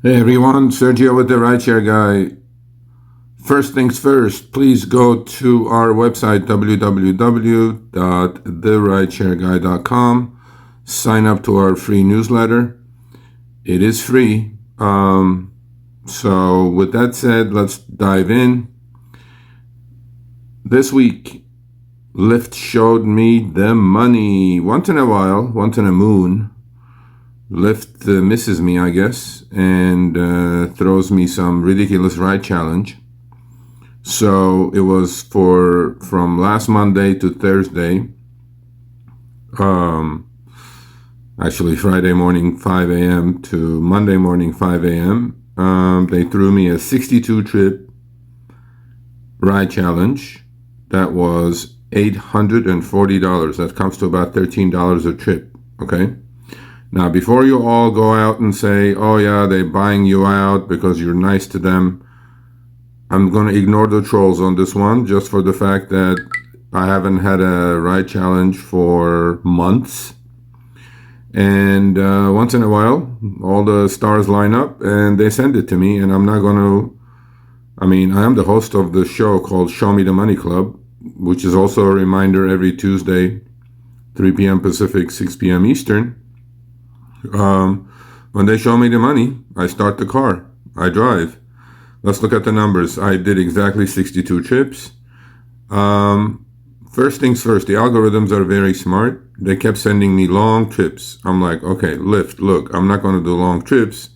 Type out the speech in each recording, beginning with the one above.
Hey everyone, Sergio with the RideShare Guy. First things first, please go to our website www.therideshareguy.com. Sign up to our free newsletter. It is free. So with that said, let's dive in. This week, Lyft showed me the money. Once in a while, once in a moon, Lyft misses me, I guess, and throws me some ridiculous ride challenge. So it was from last Monday to Thursday, actually Friday morning 5 a.m. to Monday morning 5 a.m. They threw me a 62 trip ride challenge. That was $840. That comes to about $13 a trip. Okay. Now, before you all go out and say, oh yeah, they're buying you out because you're nice to them, I'm going to ignore the trolls on this one, just for the fact that I haven't had a ride challenge for months. And once in a while, all the stars line up and they send it to me, and I'm not going to, I am the host of the show called Show Me the Money Club, which is also a reminder every Tuesday, 3 p.m. Pacific, 6 p.m. Eastern. When they show me the money, I start the car. I drive. Let's look at the numbers. I did exactly 62 trips. First things first, the algorithms are very smart. They kept sending me long trips. I'm like, okay, Lyft, look, I'm not going to do long trips.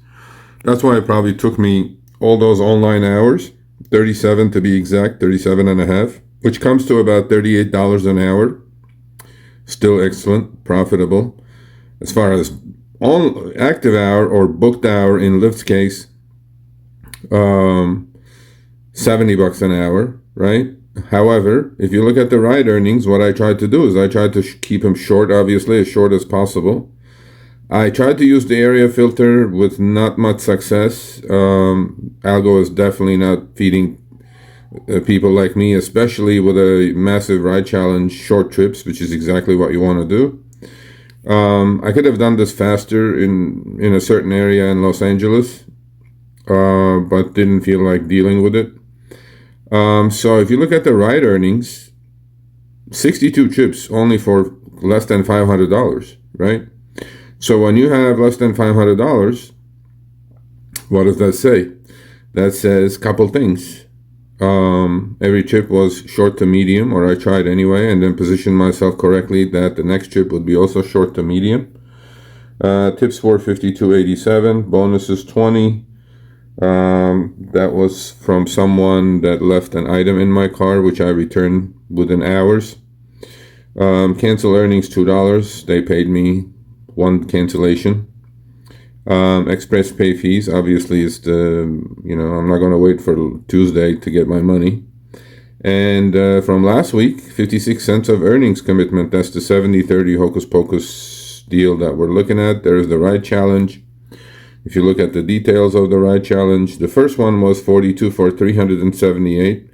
That's why it probably took me all those online hours, 37 to be exact, 37 and a half, which comes to about $38 an hour. Still excellent, profitable. As far as on active hour or booked hour in Lyft's case, $70 an hour, right? However, if you look at the ride earnings, what I tried to do is I tried to keep them short, obviously, as short as possible. I tried to use the area filter with not much success. Algo is definitely not feeding people like me, especially with a massive ride challenge, short trips, which is exactly what you want to do. I could have done this faster in a certain area in Los Angeles, but didn't feel like dealing with it. So if you look at the ride earnings, 62 trips only for less than $500, right? So when you have less than $500, what does that say? That says a couple things. Every trip was short to medium, or I tried anyway, and then positioned myself correctly that the next trip would be also short to medium. Tips were $52.87, bonuses 20. That was from someone that left an item in my car, which I returned within hours. Cancel earnings $2. They paid me one cancellation. Express pay fees, obviously, is I'm not going to wait for Tuesday to get my money. And from last week, 56 cents of earnings commitment. That's the 70-30 hocus pocus deal that we're looking at. There's the ride challenge. If you look at the details of the ride challenge, the first one was 42 for 378.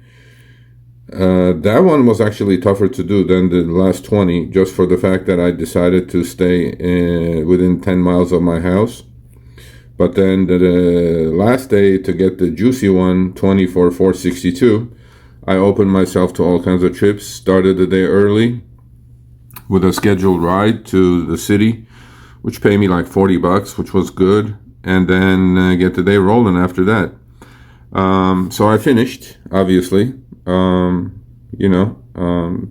That one was actually tougher to do than the last 20, just for the fact that I decided to stay within 10 miles of my house. But then the last day, to get the juicy one, 20 for 462, I opened myself to all kinds of trips. Started the day early with a scheduled ride to the city, which paid me like $40, which was good. And then get the day rolling after that. So I finished, obviously.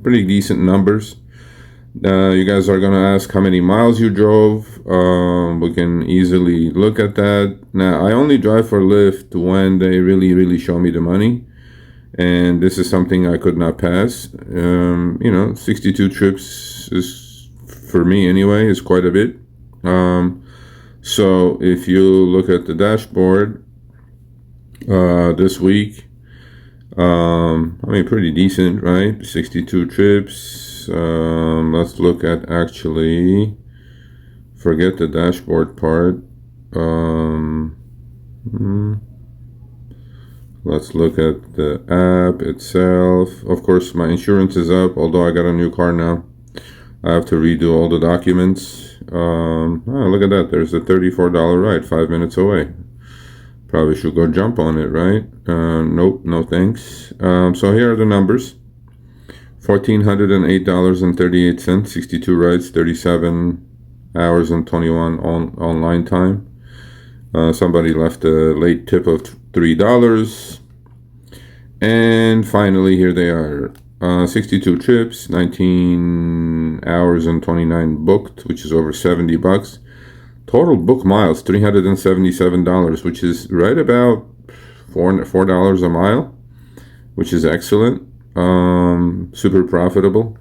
Pretty decent numbers. You guys are going to ask how many miles you drove. We can easily look at that. Now, I only drive for Lyft when they really, really show me the money. And this is something I could not pass. 62 trips is, for me anyway, is quite a bit. So if you look at the dashboard this week, pretty decent, right? 62 trips. Let's look at forget the dashboard part. Let's look at the app itself. Of course, my insurance is up, although I got a new car now. I have to redo all the documents. Look at that. There's a $34 ride 5 minutes away. Probably should go jump on it, right? Nope, no thanks. So here are the numbers. $1,408.38, 62 rides, 37 hours and 21 online time. Somebody left a late tip of $3. And finally, here they are. 62 trips, 19 hours and 29 booked, which is over $70. Total book miles, $377, which is right about $4 a mile, which is excellent. Super profitable.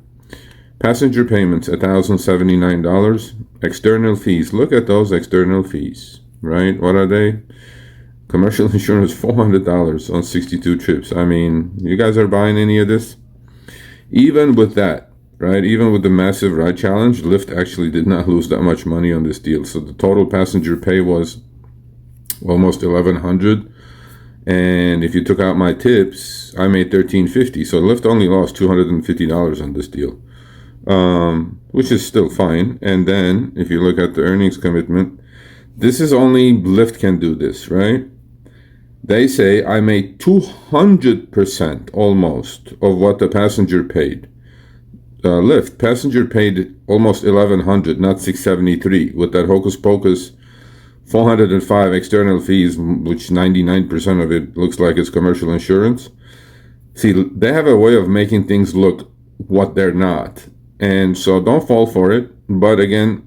Passenger payments, $1,079. External fees, look at those external fees, right? What are they? Commercial insurance, $400 on 62 trips. I mean, you guys are buying any of this? Even with that, right? Even with the massive ride challenge, Lyft actually did not lose that much money on this deal. So the total passenger pay was almost $1,100. And if you took out my tips, I made $1,350. So Lyft only lost $250 on this deal, which is still fine. And then if you look at the earnings commitment, this is only Lyft can do this, right? They say I made 200% almost of what the passenger paid. Lyft passenger paid almost $1,100, not $673, with that hocus pocus 405 external fees, which 99% of it looks like it's commercial insurance. See, they have a way of making things look what they're not, and so don't fall for it. But again,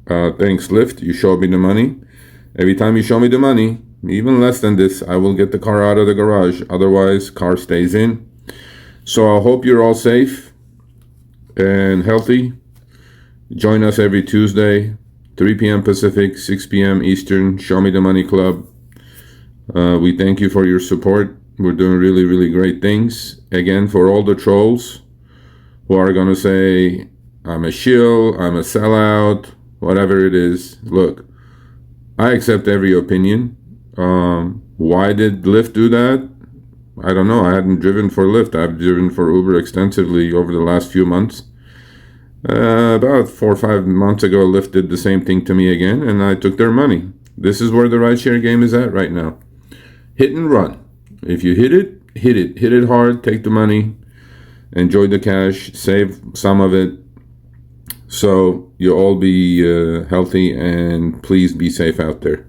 thanks Lyft, you showed me the money. Every time you show me the money, even less than this, I will get the car out of the garage. Otherwise, car stays in. So I hope you're all safe and healthy. Join us every Tuesday, 3 p.m. Pacific, 6 p.m. Eastern, Show Me the Money Club. We thank you for your support. We're doing really, really great things. Again, for all the trolls who are going to say, I'm a shill, I'm a sellout, whatever it is. Look, I accept every opinion. Why did Lyft do that? I don't know. I hadn't driven for Lyft. I've driven for Uber extensively over the last few months. About 4 or 5 months ago, Lyft did the same thing to me again, and I took their money. This is where the rideshare game is at right now. Hit and run. If you hit it, hit it. Hit it hard, take the money, enjoy the cash, save some of it. So you'll all be healthy, and please be safe out there.